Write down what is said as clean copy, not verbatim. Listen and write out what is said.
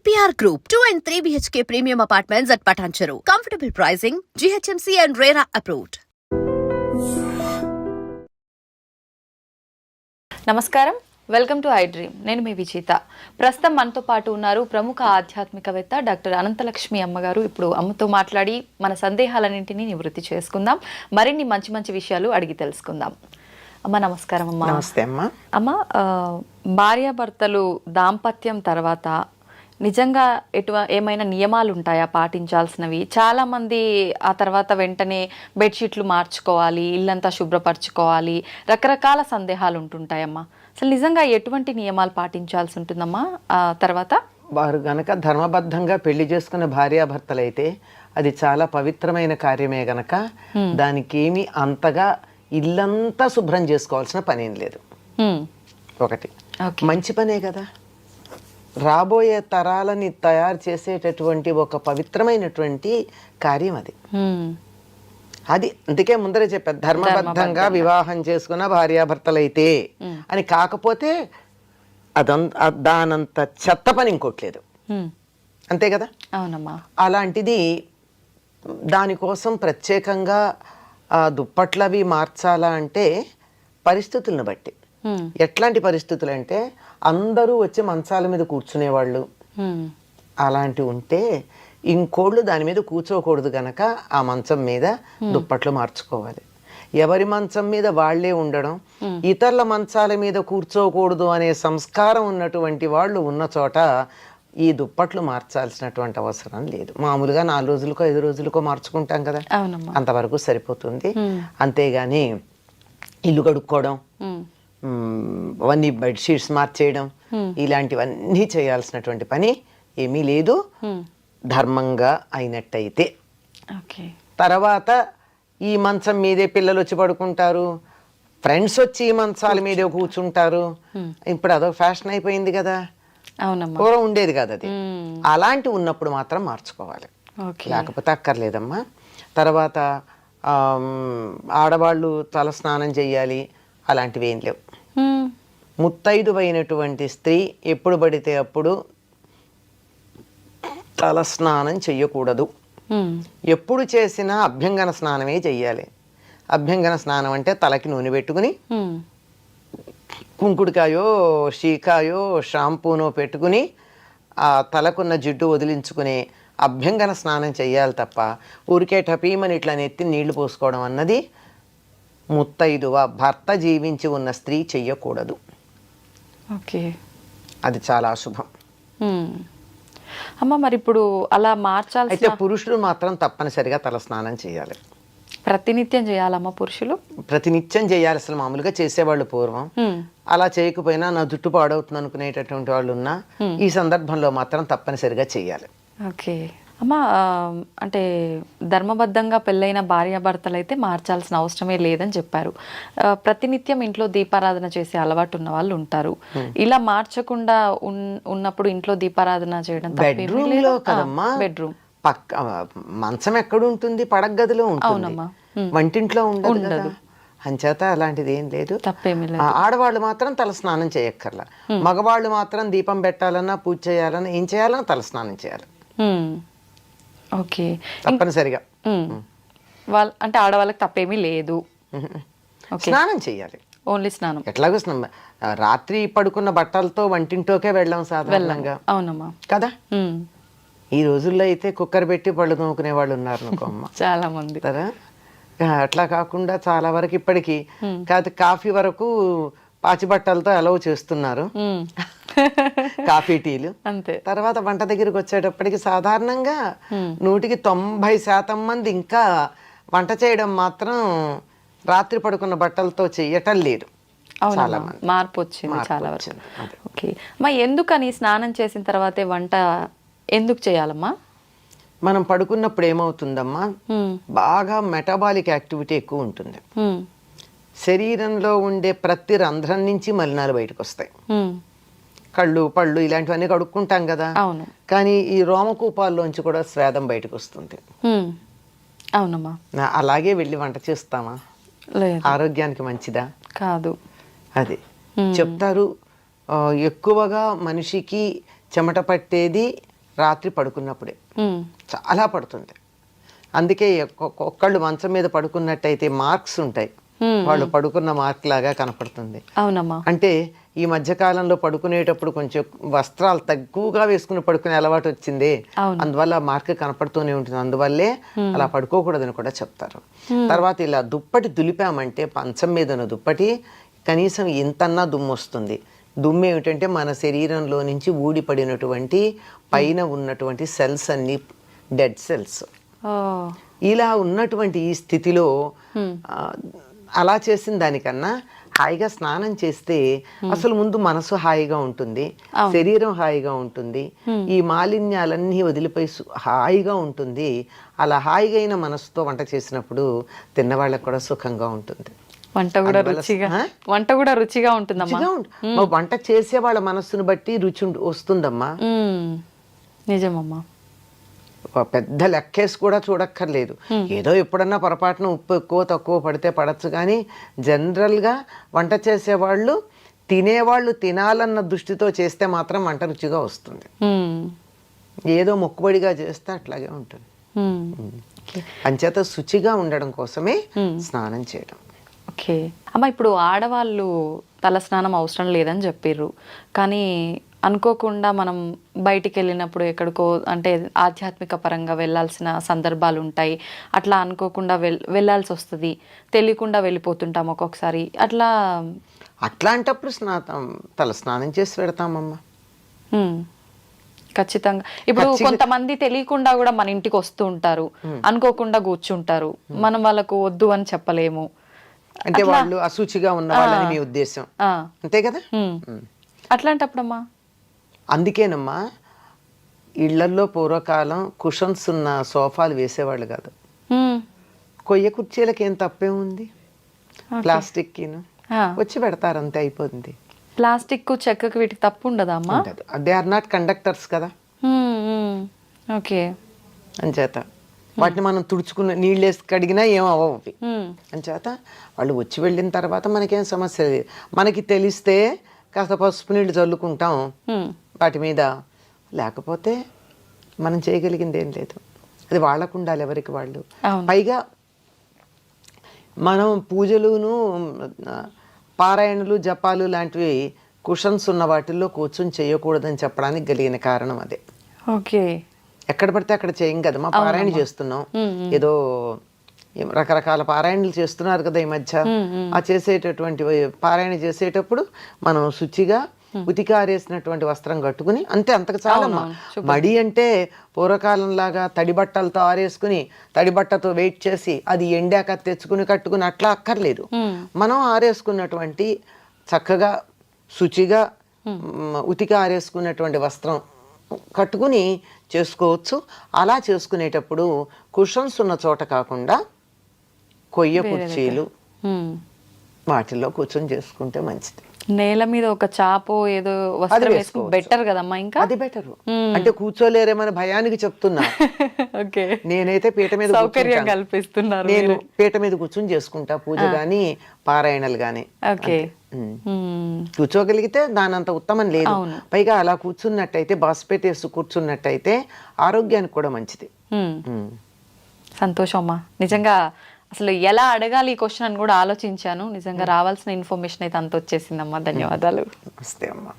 APR Group, 2 and 3 BHK premium apartments at Patancheru. Comfortable pricing, GHMC and RERA approved. నమస్కారం, welcome to I dream. నేను మీ విజేత. ప్రస్తుతం మనతో పాటు ఉన్నారు ప్రముఖ ఆధ్యాత్మికవేత్త డాక్టర్ అనంతలక్ష్మి అమ్మగారు. ఇప్పుడు అమ్మతో మాట్లాడి మన సందేహాలన్నింటినీ నివృత్తి చేసుకుందాం, మరిన్ని మంచి మంచి విషయాలు అడిగి తెలుసుకుందాం. అమ్మ నమస్కారం. అమ్మ నమస్తే అమ్మ. అమ్మ, భార్యాభర్తలు దాంపత్యం తర్వాత నిజంగా ఏమైనా నియమాలు ఉంటాయా పాటించాల్సినవి? చాలామంది ఆ తర్వాత వెంటనే బెడ్షీట్లు మార్చుకోవాలి, ఇల్లంతా శుభ్రపరచుకోవాలి, రకరకాల సందేహాలు ఉంటుంటాయమ్మా. అసలు నిజంగా ఎటువంటి నియమాలు పాటించాల్సి ఉంటుందమ్మా ఆ తర్వాత? వారు గనక ధర్మబద్ధంగా పెళ్లి చేసుకున్న భార్యాభర్తలైతే అది చాలా పవిత్రమైన కార్యమే గనక దానికి ఏమి అంతగా ఇల్లంతా శుభ్రం చేసుకోవాల్సిన పనేం లేదు. ఒకటి మంచి పనే కదా, రాబోయే తరాలని తయారు చేసేటటువంటి ఒక పవిత్రమైనటువంటి కార్యం అది. అది అందుకే ముందరే చెప్పారు, ధర్మబద్ధంగా వివాహం చేసుకున్న భార్యాభర్తలైతే అని. కాకపోతే దానంత చెత్త పని ఇంకోట్లేదు, అంతే కదా. అవునమ్మా. అలాంటిది దానికోసం ప్రత్యేకంగా దుప్పట్లవి మార్చాలా అంటే పరిస్థితులను బట్టి. ఎట్లాంటి పరిస్థితులు అంటే అందరూ వచ్చి మంచాల మీద కూర్చునేవాళ్ళు అలాంటివి ఉంటే ఇంకోళ్ళు దాని మీద కూర్చోకూడదు గనక ఆ మంచం మీద దుప్పట్లు మార్చుకోవాలి. ఎవరి మంచం మీద వాళ్లే ఉండడం, ఇతరుల మంచాల మీద కూర్చోకూడదు అనే సంస్కారం ఉన్నటువంటి వాళ్ళు ఉన్న చోట ఈ దుప్పట్లు మార్చాల్సినటువంటి అవసరం లేదు. మామూలుగా 4 రోజులకో 5 రోజులకో మార్చుకుంటాం కదా, అంతవరకు సరిపోతుంది. అంతేగాని ఇల్లు కడుక్కోవడం, అవన్నీ బెడ్షీట్స్ మార్చేయడం, ఇలాంటివన్నీ చేయాల్సినటువంటి పని ఏమీ లేదు, ధర్మంగా అయినట్టయితే. తర్వాత ఈ మంచం మీదే పిల్లలు వచ్చి పడుకుంటారు, ఫ్రెండ్స్ వచ్చి ఈ మంచాల మీదే కూర్చుంటారు. ఇప్పుడు అదొక ఫ్యాషన్ అయిపోయింది కదా, పూర్వం ఉండేది కదా అది. అలాంటి ఉన్నప్పుడు మాత్రం మార్చుకోవాలి, లేకపోతే అక్కర్లేదమ్మా. తర్వాత ఆడవాళ్ళు తల స్నానం చెయ్యాలి, అలాంటివి ఏం లేవు. ముత్తైదువైనటువంటి స్త్రీ ఎప్పుడు పడితే అప్పుడు తల స్నానం చెయ్యకూడదు. ఎప్పుడు చేసినా అభ్యంగన స్నానమే చెయ్యాలి. అభ్యంగన స్నానం అంటే తలకి నూనె పెట్టుకుని కుంకుడికాయో షీకాయో షాంపూనో పెట్టుకుని ఆ తలకున్న జిడ్డు వదిలించుకుని అభ్యంగన స్నానం చెయ్యాలి తప్ప ఊరికే టపీమని ఇట్లా నెత్తి నీళ్లు పోసుకోవడం అన్నది ముత్తైదువ భర్త జీవించి ఉన్న స్త్రీ చెయ్యకూడదు. అది చాలా అశుభం. అమ్మ, మరి ఇప్పుడు అలా మార్చాలి అయితే పురుషులు మాత్రం తప్పనిసరిగా తల స్నానం చేయాలి. ప్రతినిత్యం చేయాలమ్మా పురుషులు? ప్రతినిత్యం చేయాలి. అసలు మామూలుగా చేసేవాళ్ళు పూర్వం, అలా చేయకపోయినా నా జుట్టు పాడవుతుంది అనుకునేటటువంటి వాళ్ళు ఉన్నా ఈ సందర్భంలో మాత్రం తప్పనిసరిగా చేయాలి. ఓకే అమ్మా, అంటే ధర్మబద్ధంగా పెళ్ళైన భార్యాభర్తలు అయితే మార్చాల్సిన అవసరమే లేదని చెప్పారు. ప్రతినిత్యం ఇంట్లో దీపారాధన చేసే అలవాటు ఉన్న వాళ్ళు ఉంటారు. ఇలా మార్చకుండా ఉన్నప్పుడు ఇంట్లో దీపారాధన చేయడం బెడ్రూమ్ లో కదమ్మా. బెడ్రూమ్ పక్క మంచం ఎక్కడ ఉంటుంది, పడక గదిలో ఉంటుంది, వంటింట్లో ఉండదు. అంచేత అలాంటిది ఏం లేదు, తప్పేమీ లేదు. ఆడవాళ్ళు మాత్రం తల స్నానం చేయక్కర్లా. మగవాళ్ళు మాత్రం దీపం పెట్టాలన్నా పూజ చేయాలన్నా ఏం చేయాలన్నా తల స్నానం చేయాలి. ఓకే, తప్పనిసరిగా. అంటే ఆడవాళ్ళకి తప్పేమీ లేదు, స్నానం చేయాలి. ఓన్లీ స్నానం. ఎట్లాగో రాత్రి పడుకున్న బట్టలతో వంటింటోకే వెళ్ళాం సాధారణంగా. అవునమ్మా కదా. ఈ రోజుల్లో అయితే కుక్కర్ పెట్టి పళ్ళు తోముకునే వాళ్ళు ఉన్నారు అనుకోమ్మ, చాలా మంది కదా. అట్లా కాకుండా చాలా వరకు ఇప్పటికీ కాఫీ వరకు పాచి బట్టలతో అలౌ చేస్తున్నారు, కాఫీ టీలు. అంతే. తర్వాత వంట దగ్గరికి వచ్చేటప్పటికి సాధారణంగా 90% మంది ఇంకా వంట చేయడం మాత్రం రాత్రి పడుకున్న బట్టలతో చెయ్యటం లేదు. చాలా మంది మార్పు వచ్చింది చాలా వరకు. ఓకే అమ్మా, ఎందుకని స్నానం చేసిన తర్వాతే వంట ఎందుకు చేయాలమ్మా? మనం పడుకున్నప్పుడు ఏమవుతుందమ్మా, బాగా మెటబాలిక్ యాక్టివిటీ ఎక్కువ ఉంటుంది. శరీరంలో ఉండే ప్రతి రంధ్రం నుంచి మలినాలు బయటకు వస్తాయి. కళ్ళు పళ్ళు ఇలాంటివన్నీ కడుక్కుంటాం కదా, కానీ ఈ రోమకూపాల్లోంచి కూడా స్వేదం బయటకు వస్తుంది. అవునమ్మా. అలాగే వెళ్ళి వంట చేస్తామా? ఆరోగ్యానికి మంచిదా? కాదు. అది చెప్తారు. ఎక్కువగా మనిషికి చెమట పట్టేది రాత్రి పడుకున్నప్పుడే ఉమ్, చాలా పడుతుంది. అందుకే ఒక్కళ్ళు మంచం మీద పడుకున్నట్టయితే మార్క్స్ ఉంటాయి, వాళ్ళు పడుకున్న మార్క్ లాగా కనపడుతుంది. అవునమ్మా. అంటే ఈ మధ్యకాలంలో పడుకునేటప్పుడు కొంచెం వస్త్రాలు తక్కువగా వేసుకుని పడుకునే అలవాటు వచ్చింది, అందువల్ల మార్క్ కనపడుతూనే ఉంటుంది. అందువల్లే అలా పడుకోకూడదని కూడా చెప్తారు. తర్వాత ఇలా దుప్పటి దులిపామంటే పంచం మీద ఉన్న దుప్పటి కనీసం ఇంతన్నా దుమ్ము వస్తుంది. దుమ్ము ఏమిటంటే మన శరీరంలో నుంచి ఊడిపడినటువంటి పైన ఉన్నటువంటి సెల్స్ అన్ని డెడ్ సెల్స్. ఇలా ఉన్నటువంటి ఈ స్థితిలో అలా చేసిన దానికన్నా హాయిగా స్నానం చేస్తే అసలు ముందు మనసు హాయిగా ఉంటుంది, శరీరం హాయిగా ఉంటుంది, ఈ మాలిన్యాలన్నీ వదిలిపోయి హాయిగా ఉంటుంది. అలా హాయిగా అయిన మనసుతో వంట చేసినప్పుడు తిన్నవాళ్ళకి కూడా సుఖంగా ఉంటుంది. వంట కూడా రుచిగా ఉంటుందమ్మా. వంట చేసే వాళ్ళ మనస్సును బట్టి రుచి వస్తుందమ్మా. నిజమమ్మా. పెద్ద లెక్కేసి కూడా చూడక్కర్లేదు. ఏదో ఎప్పుడన్నా పొరపాటున ఉప్పు ఎక్కువ తక్కువ పడితే పడచ్చు, కానీ జనరల్గా వంట చేసేవాళ్ళు తినేవాళ్ళు తినాలన్న దృష్టితో చేస్తే మాత్రం వంట రుచిగా వస్తుంది. ఏదో మొక్కుబడిగా చేస్తే అట్లాగే ఉంటుంది. అంచేత శుచిగా ఉండడం కోసమే స్నానం చేయడం. ఓకే అమ్మ, ఇప్పుడు ఆడవాళ్ళు తల స్నానం అవసరం లేదని చెప్పారు, కానీ అనుకోకుండా మనం బయటికి వెళ్ళినప్పుడు ఎక్కడికో అంటే ఆధ్యాత్మిక పరంగా వెళ్ళాల్సిన సందర్భాలు ఉంటాయి. అట్లా అనుకోకుండా వెళ్ళాల్సి వస్తుంది, తెలియకుండా వెళ్ళిపోతుంటాం ఒక్కొక్కసారి. అట్లాంటప్పుడు తల స్నానం చేసి పెడతామమ్మా. ఖచ్చితంగా. ఇప్పుడు కొంతమంది తెలియకుండా కూడా మన ఇంటికి వస్తూ ఉంటారు, అనుకోకుండా కూర్చుంటారు, మనం వాళ్ళకు వద్దు అని చెప్పలేము. అంటే వాళ్ళు అశుచిగా ఉన్న వాళ్ళని మీ ఉద్దేశం, అంతే కదా? అట్లాంటప్పుడమ్మా అందుకేనమ్మా ఇళ్లల్లో పూర్వకాలం కుషన్స్ ఉన్న సోఫాలు వేసేవాళ్ళు కాదు. కొయ్య కుర్చీలకి ఏం తప్పే ఉంది, ప్లాస్టిక్ వచ్చి పెడతారు, అంతే అయిపోతుంది. ప్లాస్టిక్ చెక్కకు వీటికి తప్పు ఉండదా అమ్మా? దే ఆర్ నాట్ కండక్టర్స్ కదా. ఓకే. అంచేత వాటిని మనం తుడుచుకున్న నీళ్ళు వేసి కడిగినా ఏం అవ్వవు. అంచేత వాళ్ళు వచ్చి వెళ్ళిన తర్వాత మనకేం సమస్య లేదు. మనకి తెలిస్తే కాస్త పసుపు నీళ్ళు చల్లుకుంటాం వాటి మీద, లేకపోతే మనం చేయగలిగింది ఏం లేదు. అది వాళ్ళకు ఉండాలి, ఎవరికి వాళ్ళు. పైగా మనం పూజలును పారాయణలు జపాలు లాంటివి కుషన్స్ ఉన్న వాటిల్లో కూర్చొని చేయకూడదని చెప్పడానికి కలిగిన కారణం అదే. ఓకే. ఎక్కడ పడితే అక్కడ చేయం కదమ్మా. పారాయణ చేస్తున్నాం, ఏదో రకరకాల పారాయణలు చేస్తున్నారు కదా ఈ మధ్య. ఆ చేసేటటువంటి పారాయణ చేసేటప్పుడు మనం శుచిగా ఉతికారేసినటువంటి వస్త్రం కట్టుకుని అంతే, అంతకు చాలమ్మా. మడి అంటే పూర్వకాలం లాగా తడి బట్టలతో ఆరేసుకుని తడి బట్టతో వెయిట్ చేసి అది ఎండాక తెచ్చుకుని కట్టుకుని అట్లా అక్కర్లేదు. మనం ఆరేసుకున్నటువంటి చక్కగా శుచిగా ఉతికి ఆరేసుకున్నటువంటి వస్త్రం కట్టుకుని చేసుకోవచ్చు. అలా చేసుకునేటప్పుడు కుషన్స్ ఉన్న చోట కాకుండా కొయ్య కుర్చీలు వాటిల్లో కూర్చొని చేసుకుంటే మంచిది. నేల మీద ఒక చాపో ఏదో వస్త్రం వేసుకుని బెటర్ కదమ్మా. ఇంకా అది బెటర్. అంటే కూర్చోలేరేమని భయానికి చెప్తున్నా. ఓకే. నేనైతే పీట మీద సౌకర్యం కల్పిస్తున్నారు. నేను పీట మీద కూర్చొని చేసుకుంటా పూజ గాని పారాయణలు గాని. ఓకే. కూర్చోగలిగితే దానంత ఉత్తమం లేదు. పైగా అలా కూర్చున్నట్టయితే బాస్పేట్ వేసి కూర్చున్నట్టయితే ఆరోగ్యానికి కూడా మంచిది. సంతోషం అమ్మా. నిజంగా అసలు ఎలా అడగాలి ఈ క్వశ్చన్ అని కూడా ఆలోచించాను. నిజంగా రావాల్సిన ఇన్ఫర్మేషన్ అయితే అంత వచ్చేసిందమ్మా. ధన్యవాదాలు. నమస్తే అమ్మా.